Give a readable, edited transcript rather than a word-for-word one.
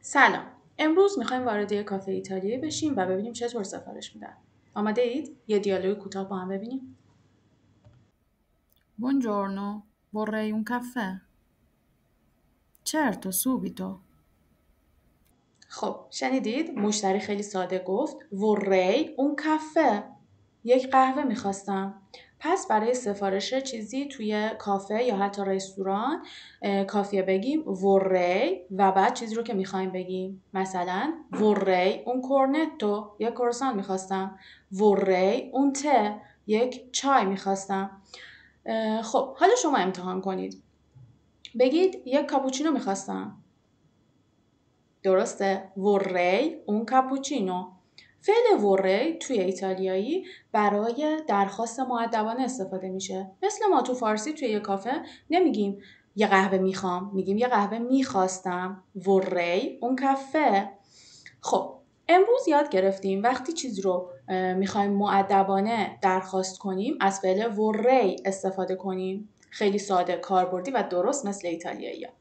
سلام. امروز میخوایم وارد یه کافه ایتالیایی بشیم و ببینیم چطور سفارش میدن. آماده اید؟ یه دیالوگ کوتاه با هم ببینیم. Buongiorno, vorrei un caffè. Certo, subito. خب شنیدید؟ مشتری خیلی ساده گفت وری اون کافه. یک قهوه میخواستم. پس برای سفارش چیزی توی کافه یا حتی رستوران کافیه بگیم وری و بعد چیزی رو که میخوایم بگیم. مثلا وری اون کورنتو، یک کورسان میخواستم. وری اون ته، یک چای میخواستم. خب حالا شما امتحان کنید. بگید یک کاپوچینو میخواستم. درسته؟ وری اون کاپوچینو. فعل وری توی ایتالیایی برای درخواست مؤدبانه استفاده میشه. مثل ما تو فارسی توی یه کافه نمیگیم یه قهوه میخوام، میگیم یه قهوه میخواستم. وری اون کافه. خب امروز یاد گرفتیم وقتی چیز رو میخوایم مؤدبانه درخواست کنیم از فعل وری استفاده کنیم. خیلی ساده، کاربردی و درست مثل ایتالیایی ها.